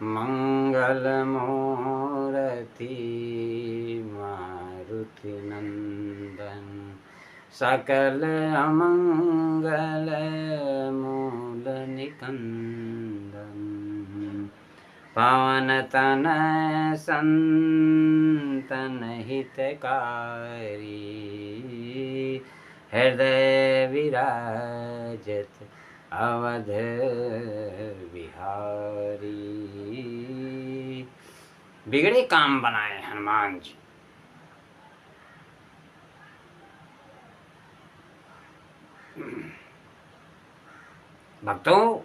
मंगलमूर्ति मारुति नंदन सकल अमंगल मूल निकंदन पवन तनय संतन हितकारी हृदय विराजत अवध बिहारी। बिगड़े काम बनाए हनुमान जी। भक्तों,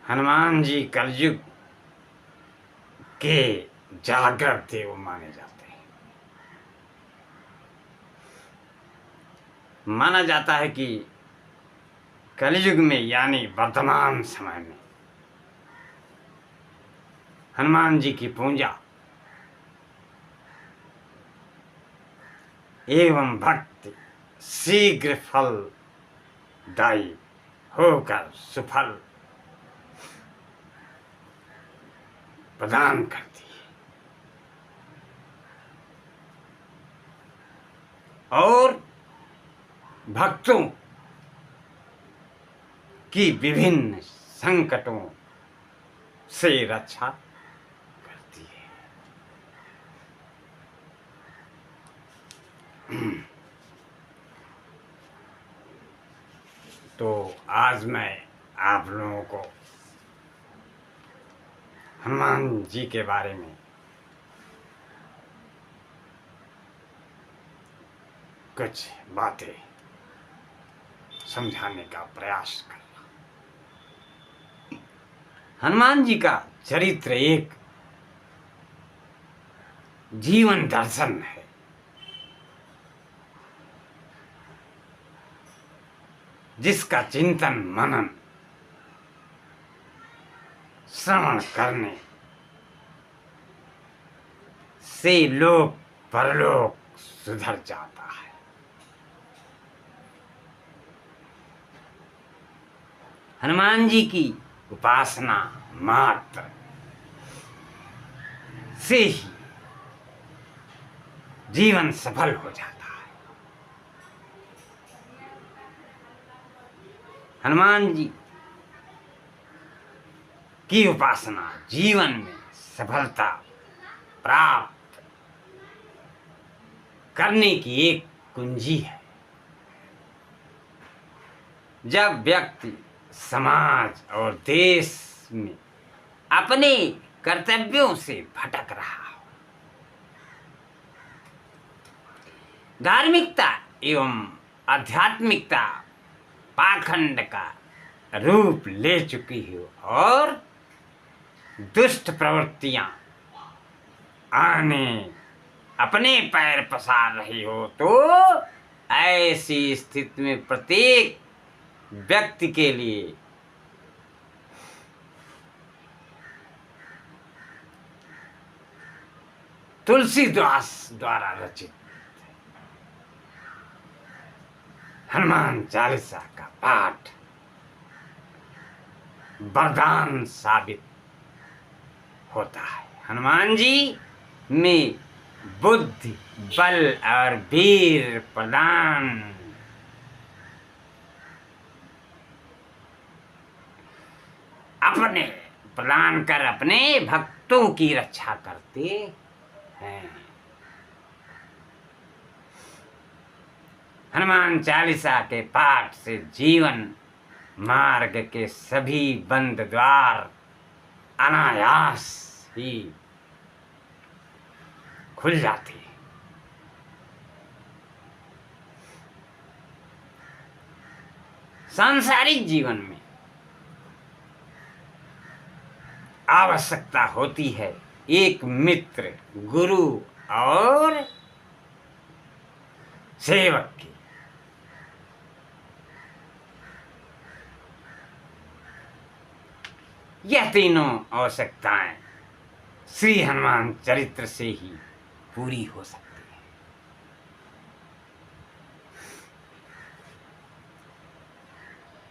हनुमान जी कलयुग के जागृत देव माने जाते हैं। माना जाता है कि कलयुग में यानी वर्तमान समय में हनुमान जी की पूजा एवं भक्ति शीघ्र फल दायी होकर सुफल प्रदान करती है और भक्तों की विभिन्न संकटों से रक्षा करती है। तो आज मैं आप लोगों को हनुमान जी के बारे में कुछ बातें समझाने का प्रयास कर रहा हूं। हनुमान जी का चरित्र एक जीवन दर्शन है। जिसका चिंतन मनन श्रवण करने से लोक परलोक सुधर जाता है। हनुमान जी की उपासना मात्र से ही जीवन सफल हो जाता है। हनुमान जी की उपासना जीवन में सफलता प्राप्त करने की एक कुंजी है। जब व्यक्ति समाज और देश में अपने कर्तव्यों से भटक रहा हो, धार्मिकता एवं आध्यात्मिकता पाखंड का रूप ले चुकी हो और दुष्ट प्रवृत्तियां आने अपने पैर पसार रही हो, तो ऐसी स्थिति में प्रत्येक व्यक्ति के लिए तुलसीदास द्वारा रचित हनुमान चालीसा का पाठ वरदान साबित होता है। हनुमान जी में बुद्धि बल और वीर प्रदान कर अपने भक्तों की रक्षा करते हैं। हनुमान चालीसा के पाठ से जीवन मार्ग के सभी बंद द्वार अनायास ही खुल जाते हैं। सांसारिक जीवन में आवश्यकता होती है एक मित्र, गुरु और सेवक की। यह तीनों आवश्यकताएं श्री हनुमान चरित्र से ही पूरी हो सकती है।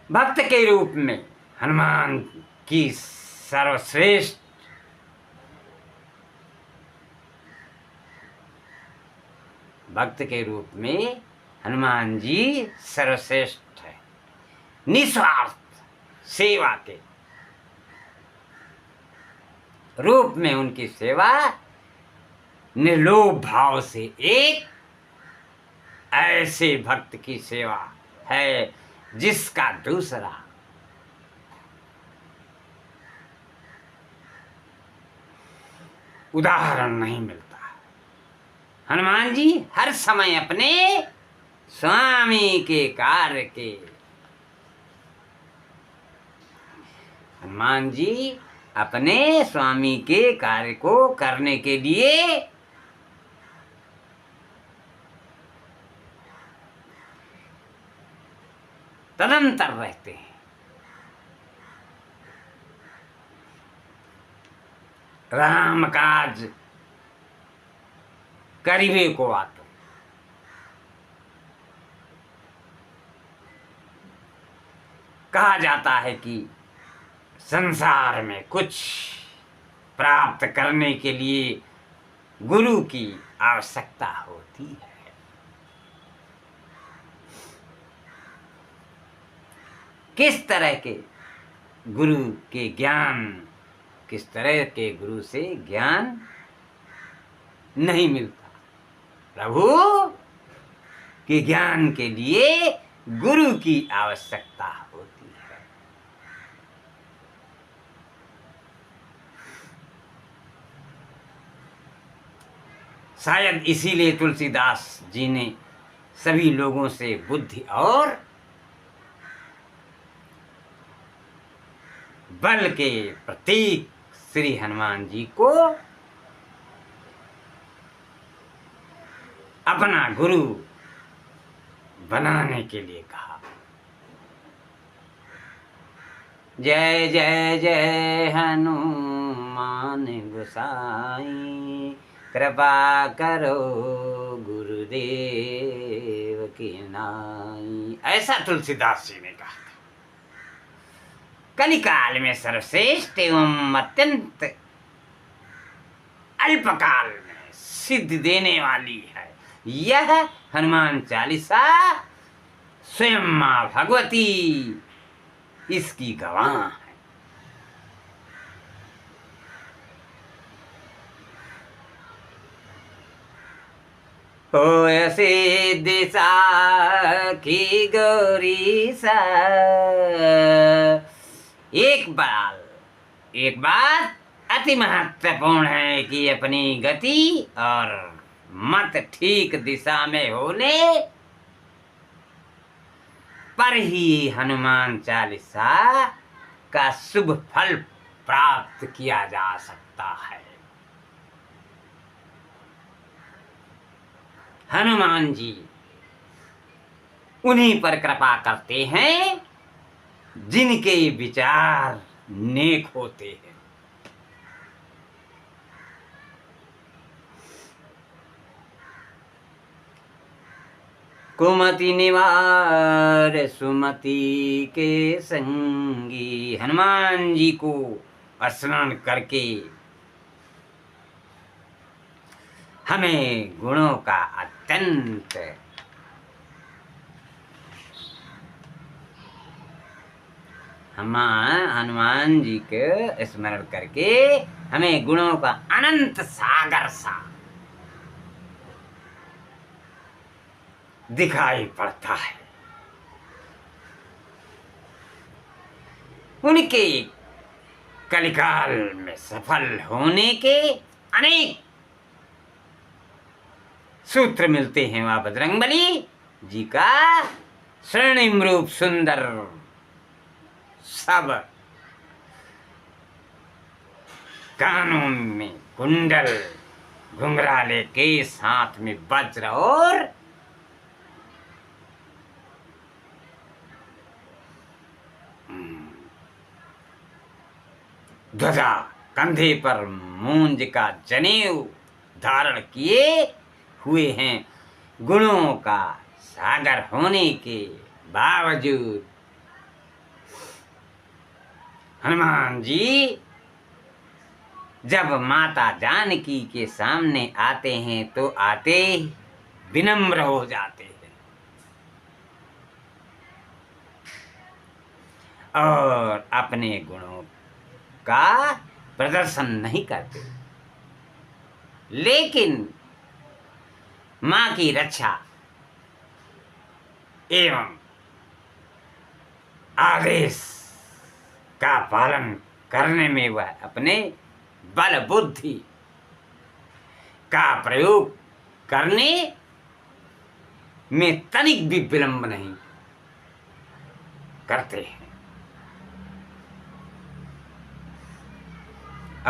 भक्त के रूप में हनुमान की सर्वश्रेष्ठ भक्त के रूप में हनुमान जी सर्वश्रेष्ठ है। निस्वार्थ सेवा के रूप में उनकी सेवा निर्लोभ भाव से एक ऐसे भक्त की सेवा है जिसका दूसरा उदाहरण नहीं मिलता। हनुमान जी हर समय अपने स्वामी के कार्य के हनुमान जी अपने स्वामी के कार्य को करने के लिए तदंतर रहते हैं। राम काज करीबे को आतो। कहा जाता है कि संसार में कुछ प्राप्त करने के लिए गुरु की आवश्यकता होती है। किस तरह के गुरु के ज्ञान, किस तरह के गुरु से ज्ञान नहीं मिलता। प्रभु के ज्ञान के लिए गुरु की आवश्यकता होती है। शायद इसीलिए तुलसीदास जी ने सभी लोगों से बुद्धि और बल के प्रतीक श्री हनुमान जी को अपना गुरु बनाने के लिए कहा। जय जय जय हनुमान गोसाई, कृपा करो गुरुदेव की नाई। ऐसा तुलसीदास जी ने कहा था। कलिकाल में सर्वश्रेष्ठ एवं अत्यंत अल्पकाल में सिद्धि देने वाली है यह हनुमान चालीसा। स्वयं मां भगवती इसकी गवाह है। हो ऐसे दिशा की गौरी सा। एक बात अति महत्वपूर्ण है कि अपनी गति और मत ठीक दिशा में होने पर ही हनुमान चालीसा का शुभ फल प्राप्त किया जा सकता है। हनुमान जी उन्हीं पर कृपा करते हैं जिनके विचार नेक होते हैं। कुमति निवार सुमति के संगी। हनुमान जी को स्मरण करके हमें गुणों का अत्यंत हनुमान जी के स्मरण करके हमें गुणों का अनंत सागर सा दिखाई पड़ता है। उनके कलिकाल में सफल होने के अनेक सूत्र मिलते हैं। वह बजरंगबली जी का स्वर्णिम रूप सुंदर सब कानों में कुंडल, घुंघराले के साथ में वज्र और ध्वजा, कंधे पर मूंज का जनेऊ धारण किए हुए हैं। गुणों का सागर होने के बावजूद हनुमान जी जब माता जानकी के सामने आते हैं तो आते विनम्र हो जाते हैं और अपने गुणों का प्रदर्शन नहीं करते, लेकिन माँ की रक्षा एवं आदेश का पालन करने में वह अपने बल बुद्धि का प्रयोग करने में तनिक भी विलंब नहीं करते हैं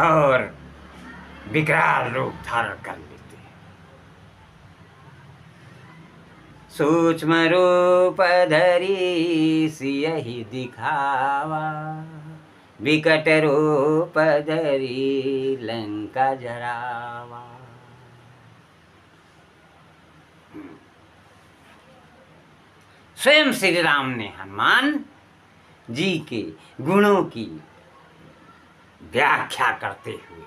और विकराल रूप धारण कर लेते हैं। सूक्ष्म रूप धरी सियहि दिखावा, विकट रूप धरी लंका जरावा। स्वयं श्री राम ने हनुमान जी के गुणों की व्याख्या करते हुए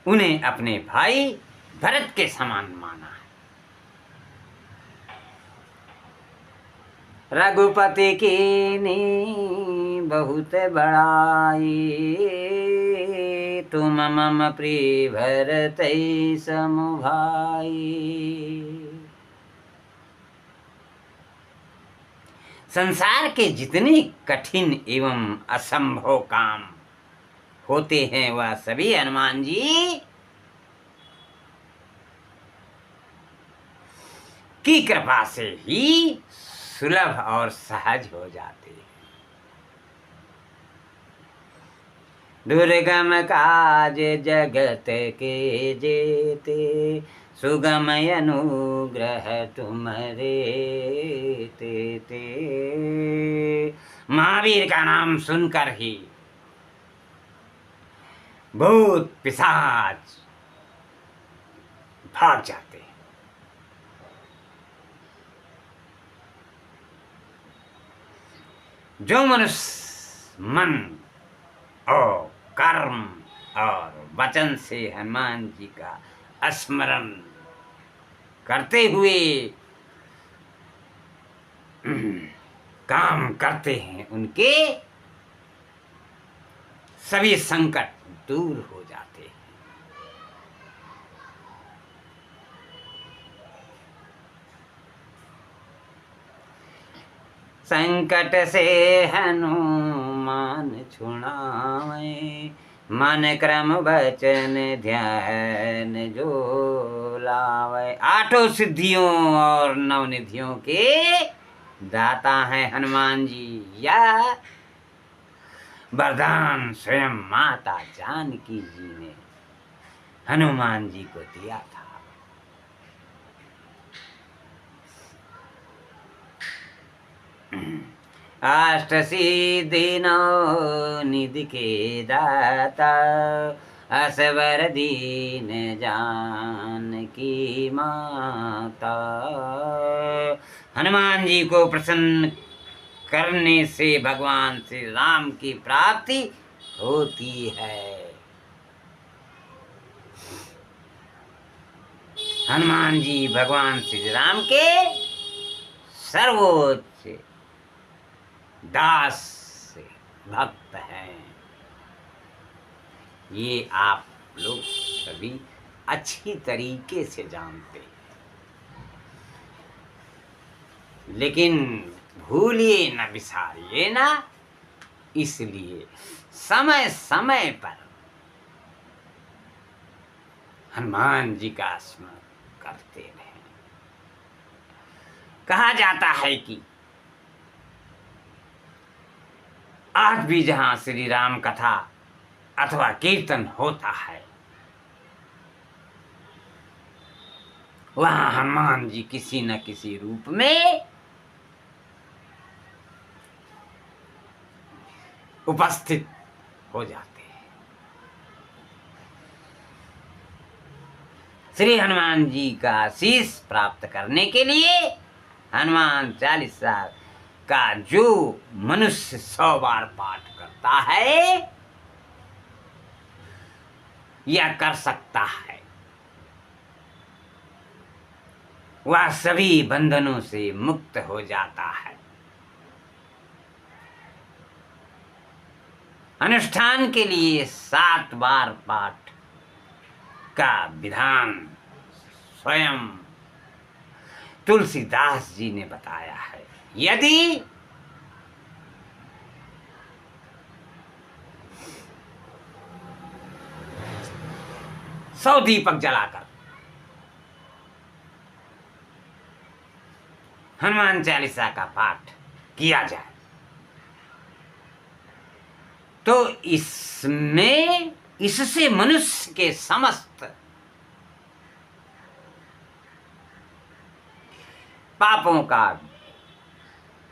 उन्हें अपने भाई भरत के समान माना है। रघुपति की नी बहुत बड़ाई, तुम मम प्रिय भरत सम भाई। संसार के जितने कठिन एवं असंभव काम होते हैं वह सभी हनुमान जी की कृपा से ही सुलभ और सहज हो जाते हैं। दुर्गम काज जगत के जेते, सुगम अनुग्रह तुम्हारे ते। महावीर का नाम सुनकर ही भूत पिशाच भाग जाते हैं। जो मनुष्य मन और कर्म और वचन से हनुमान जी का स्मरण करते हुए काम करते हैं उनके सभी संकट दूर हो जाते हैं। संकट से हनुमान छुड़ावे, मन क्रम वचन ध्यान जो लावे। आठों सिद्धियों और नवनिधियों के दाता हैं हनुमान जी। या वरदान स्वयं माता जानकी जी ने हनुमान जी को दिया था। अष्ट सिद्धि नौ निधि के दाता, असवर दीन जानकी माता। हनुमान जी को प्रसन्न करने से भगवान श्री राम की प्राप्ति होती है। हनुमान जी भगवान श्री राम के सर्वोच्च दास भक्त हैं। ये आप लोग सभी अच्छी तरीके से जानते हैं, लेकिन भूलिए न बिसारिए ना, इसलिए समय समय पर हनुमान जी का स्मरण करते रहें। कहा जाता है कि आज भी जहां श्री राम कथा अथवा कीर्तन होता है वहां हनुमान जी किसी न किसी रूप में उपस्थित हो जाते हैं। श्री हनुमान जी का आशीष प्राप्त करने के लिए हनुमान चालीसा का जो मनुष्य 100 बार पाठ करता है या कर सकता है, वह सभी बंधनों से मुक्त हो जाता है। अनुष्ठान के लिए 7 बार पाठ का विधान स्वयं तुलसीदास जी ने बताया है। यदि सौ दीपक जलाकर हनुमान चालीसा का पाठ किया जाए तो इससे मनुष्य के समस्त पापों का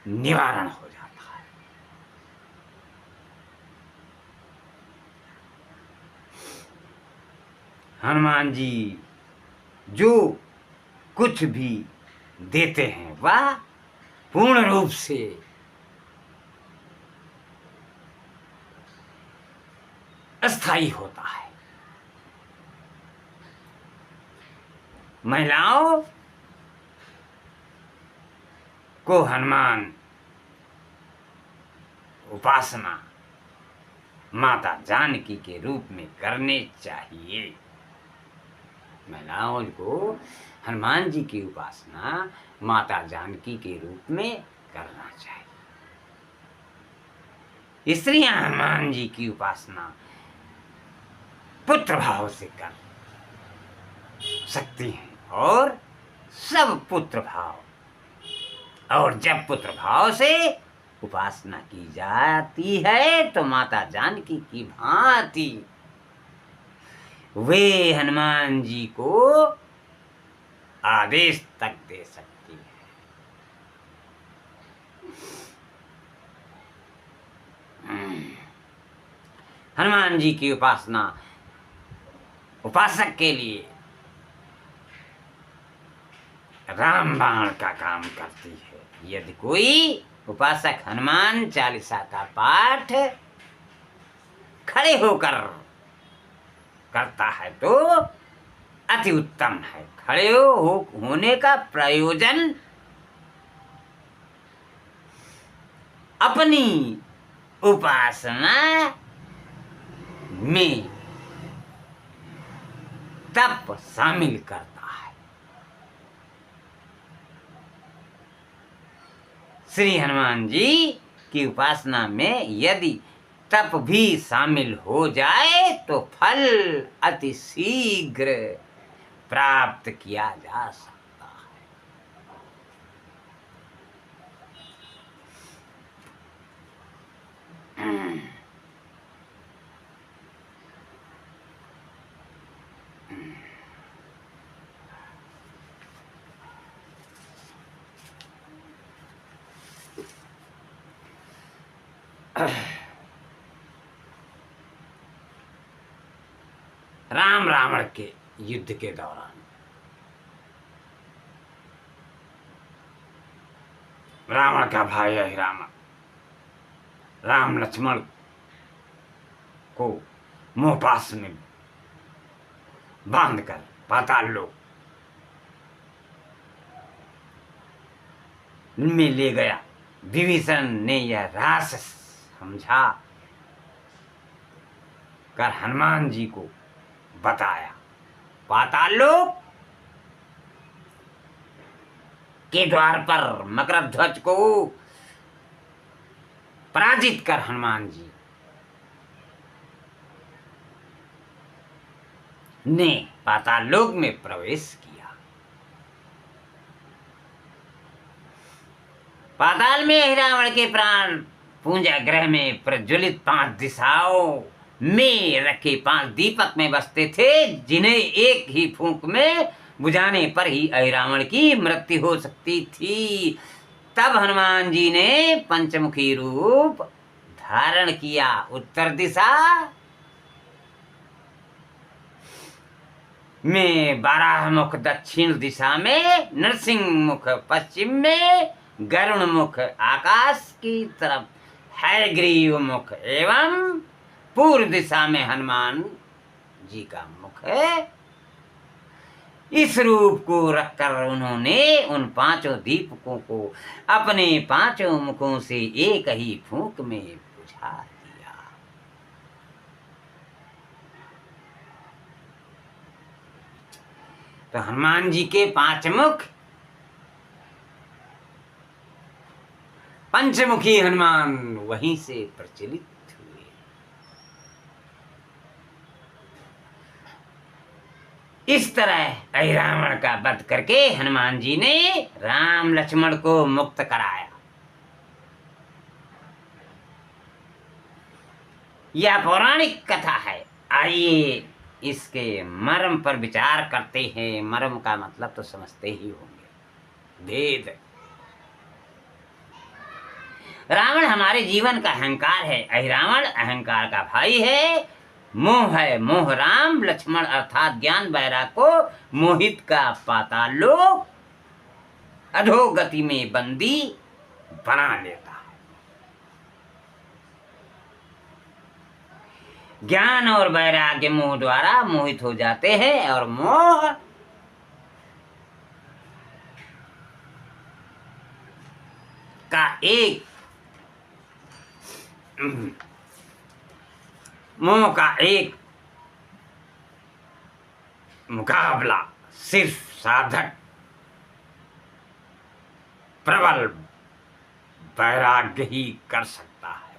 निवारण हो जाता है। हनुमान जी जो कुछ भी देते हैं वह पूर्ण रूप से अस्थायी होता है। महिलाओं को हनुमान उपासना माता जानकी के रूप में करने चाहिए। महिलाओं को हनुमान जी की उपासना माता जानकी के रूप में करना चाहिए। स्त्रियां हनुमान जी की उपासना पुत्र भाव से कर सकती हैं और सब पुत्र भाव, और जब पुत्र भाव से उपासना की जाती है तो माता जानकी की भांति वे हनुमान जी को आदेश तक दे सकती है। हनुमान जी की उपासना उपासक के लिए रामबाण का काम करती है। यदि कोई उपासक हनुमान चालीसा का पाठ खड़े होकर करता है तो अति उत्तम है। खड़े होने का प्रयोजन अपनी उपासना में तप शामिल करता है। श्री हनुमान जी की उपासना में यदि तप भी शामिल हो जाए तो फल अति शीघ्र प्राप्त किया जा सकता है। राम रावण के युद्ध के दौरान रावण का भाई है राम लक्ष्मण को मोहपास में बांधकर पाताल लोक में ले गया। विभीषण ने यह रहस्य समझा कर हनुमान जी को बताया। पाताल लोक के द्वार पर मकरध्वज को पराजित कर हनुमान जी ने पाताल लोक में प्रवेश किया। पाताल में रावण के प्राण पूंजा ग्रह में प्रज्वलित 5 दिशाओं में रखे 5 दीपक में बसते थे, जिन्हें एक ही फूंक में बुझाने पर ही अहिरावण की मृत्यु हो सकती थी। तब हनुमान जी ने पंचमुखी रूप धारण किया। उत्तर दिशा में 12 मुख, दक्षिण दिशा में नरसिंह मुख, पश्चिम में गरुण मुख आकाश की तरफ है, ग्रीव मुख एवं पूर्व दिशा में हनुमान जी का मुख है। इस रूप को रखकर उन्होंने उन पांचों दीपकों को अपने पांचों मुखों से एक ही फूंक में बुझा दिया। तो हनुमान जी के पांच मुख, पंचमुखी हनुमान वहीं से प्रचलित हुए। इस तरह रावण का वध करके हनुमान जी ने राम लक्ष्मण को मुक्त कराया। यह पौराणिक कथा है। आइए इसके मर्म पर विचार करते हैं। मर्म का मतलब तो समझते ही होंगे, भेद। रावण हमारे जीवन का अहंकार है। रावण अहंकार का भाई है। मोह है, मोह राम लक्ष्मण अर्थात ज्ञान वैराग को मोहित का पाताल लोक अधोगति में बंदी बना लेता है। ज्ञान और वैराग्य मोह द्वारा मोहित हो जाते हैं और मोह का एक मुकाबला सिर्फ साधक प्रबल वैराग्य ही कर सकता है।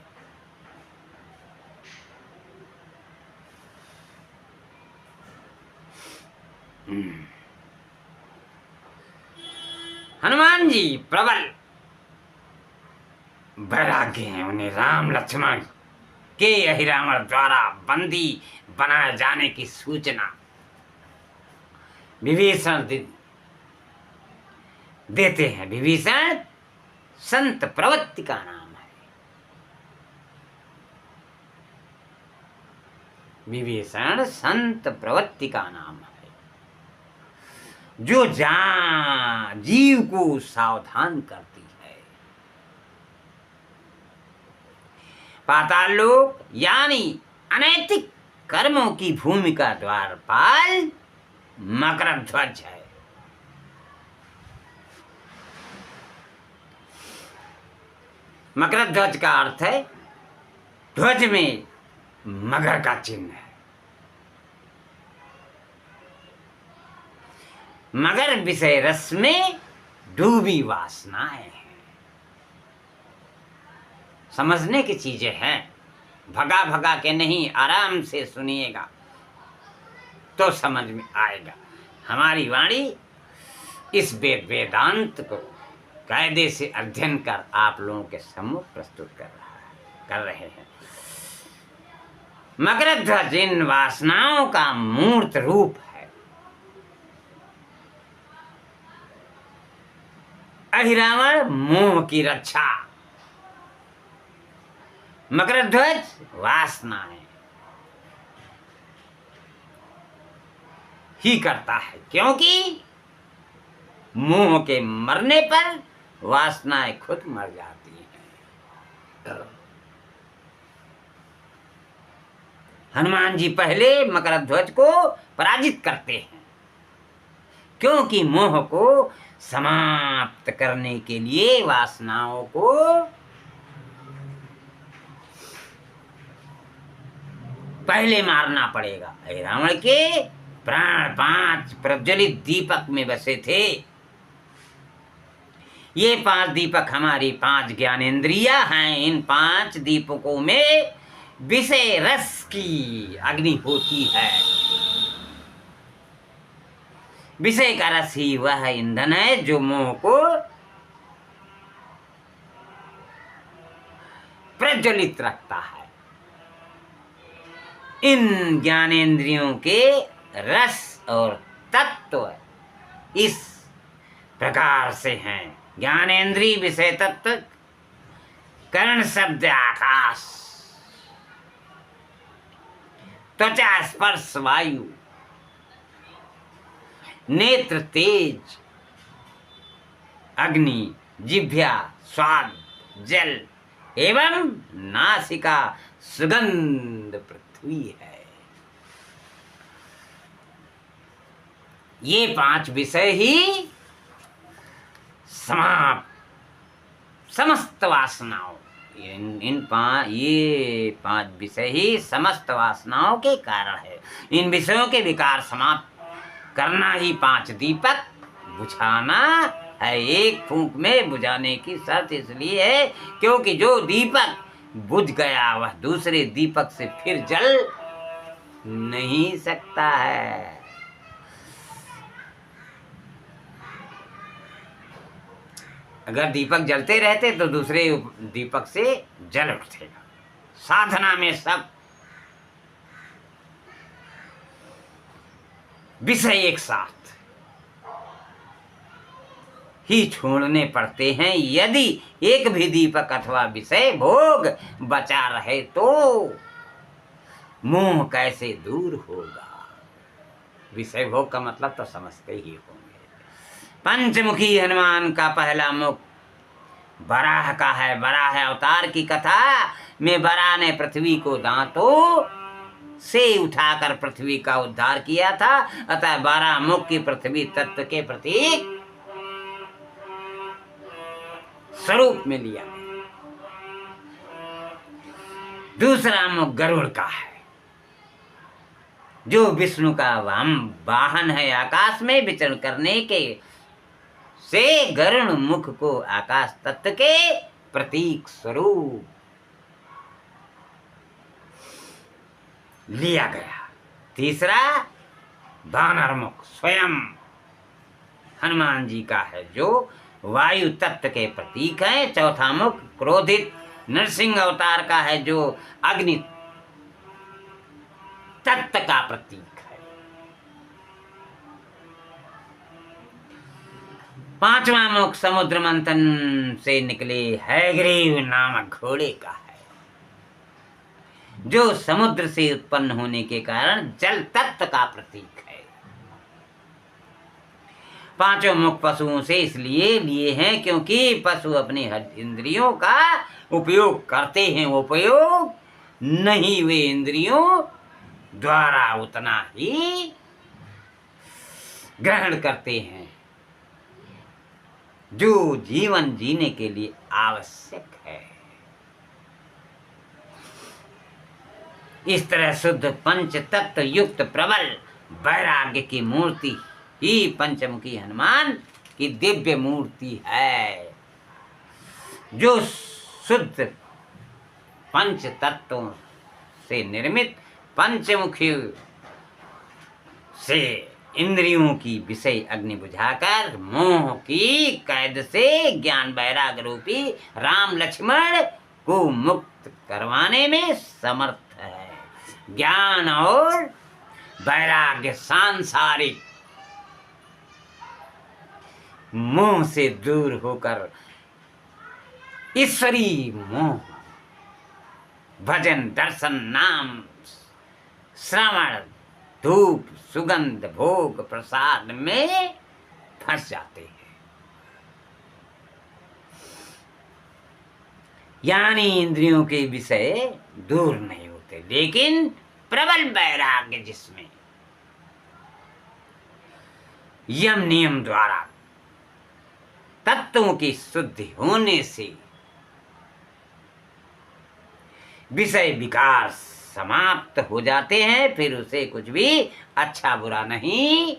हनुमान जी प्रबल वैराग्य हैं। उन्हें राम लक्ष्मण के रावण द्वारा बंदी बनाए जाने की सूचना विभीषण देते हैं। विभीषण संत प्रवृत्ति का नाम है। विभीषण संत प्रवृत्ति का नाम है, जो जीव को सावधान करती है। पाताल लोक यानी अनैतिक कर्मों की भूमिका द्वारपाल मकरध्वज है। मकरध्वज का अर्थ है ध्वज में मगर का चिन्ह है। मगर विषय रस में डूबी वासनाएं हैं। समझने की चीजें हैं, भगा भगा के नहीं, आराम से सुनिएगा तो समझ में आएगा। हमारी वाणी इस वेदांत को कायदे से अध्ययन कर आप लोगों के सम्मुख प्रस्तुत कर रहे हैं। मकरध्वज इन वासनाओं का मूर्त रूप है। अहिरावण मोह की रक्षा, मकरध्वज वासनाएं ही करता है, क्योंकि मोह के मरने पर वासनाएं खुद मर जाती हैं। हनुमान जी पहले मकरध्वज को पराजित करते हैं, क्योंकि मोह को समाप्त करने के लिए वासनाओं को पहले मारना पड़ेगा। रावण के प्राण 5 प्रज्वलित दीपक में बसे थे। ये 5 दीपक हमारी 5 ज्ञानेंद्रियां हैं। इन 5 दीपकों में विषय रस की अग्नि होती है। विषय का रस ही वह ईंधन है जो मोह को प्रज्वलित रखता है। इन ज्ञानेंद्रियों के रस और तत्व इस प्रकार से हैं। ज्ञानेंद्रिय विषय तत्व, कर्ण शब्द आकाश, त्वचा स्पर्श वायु, नेत्र तेज अग्नि, जिह्वा स्वाद जल एवं नासिका सुगंध पृथ्वी है। ये 5 विषय ही समस्त वासनाओं, ये 5 विषय ही समस्त वासनाओं के कारण है। इन विषयों के विकार समाप्त करना ही 5 दीपक बुझाना है। एक फूंक में बुझाने की शर्त इसलिए है क्योंकि जो दीपक बुझ गया वह दूसरे दीपक से फिर जल नहीं सकता है। अगर दीपक जलते रहते तो दूसरे दीपक से जल उठेगा। साधना में सब विषय एक साथ ही छोड़ने पड़ते हैं। यदि एक भी दीपक अथवा विषय भोग बचा रहे तो मोह कैसे दूर होगा। विषय भोग का मतलब तो समझते ही होंगे। पंचमुखी हनुमान का पहला मुख बराह का है। बराह अवतार की कथा में बराह ने पृथ्वी को दांतों से उठाकर पृथ्वी का उद्धार किया था। अतः 12 मुख की पृथ्वी तत्व के प्रतीक स्वरूप में लिया। दूसरा मुख गरुड़ का है जो विष्णु का वाहन है। आकाश में विचरण करने के से गरुड़ मुख को आकाश तत्व के प्रतीक स्वरूप लिया गया। तीसरा वानर मुख स्वयं हनुमान जी का है जो वायु तत्व के प्रतीक है। चौथा मुख क्रोधित नरसिंह अवतार का है जो अग्नि तत्व का प्रतीक है। पांचवा मुख समुद्र मंथन से निकले हयग्रीव नामक घोड़े का है जो समुद्र से उत्पन्न होने के कारण जल तत्व का प्रतीक है। पांचों मुख पशुओं से इसलिए लिए हैं क्योंकि पशु अपने इंद्रियों का उपयोग करते हैं। उपयोग नहीं वे इंद्रियों द्वारा उतना ही ग्रहण करते हैं जो जीवन जीने के लिए आवश्यक है। इस तरह शुद्ध पंच तत्व युक्त प्रबल वैराग्य की मूर्ति ही पंचमुखी हनुमान की दिव्य मूर्ति है जो शुद्ध पंच तत्वों से निर्मित पंचमुखी से इंद्रियों की विषय अग्नि बुझाकर मोह की कैद से ज्ञान वैराग्य रूपी राम लक्ष्मण को मुक्त करवाने में समर्थ है। ज्ञान और वैराग्य सांसारिक मोह से दूर होकर ईश्वरी मोह भजन दर्शन नाम श्रवण धूप सुगंध भोग प्रसाद में फंस जाते हैं। यानी इंद्रियों के विषय दूर नहीं होते, लेकिन प्रबल वैराग्य जिसमें यम नियम द्वारा तत्वों की शुद्धि होने से विषय विकार समाप्त हो जाते हैं। फिर उसे कुछ भी अच्छा बुरा नहीं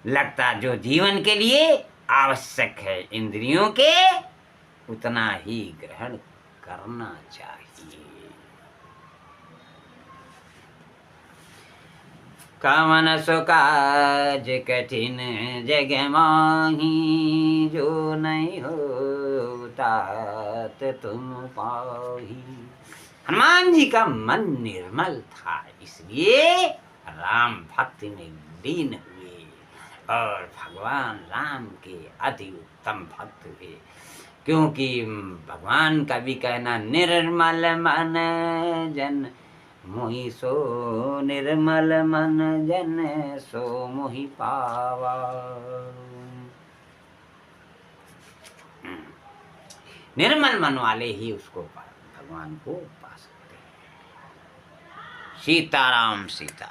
लगता। जो जीवन के लिए आवश्यक है इंद्रियों के उतना ही ग्रहण करना चाहिए। कवन सो काज कठिन जग माही जो नहीं होता तुम पाही। हनुमान जी का मन निर्मल था इसलिए राम भक्ति में लीन हुए और भगवान राम के अति उत्तम भक्त हुए। क्योंकि भगवान का भी कहना निर्मल मन जन मोहि सो निर्मल मन जन सो मोहि पावा। निर्मल मन वाले ही उसको भगवान को पा सकते हैं। सीताराम सीता।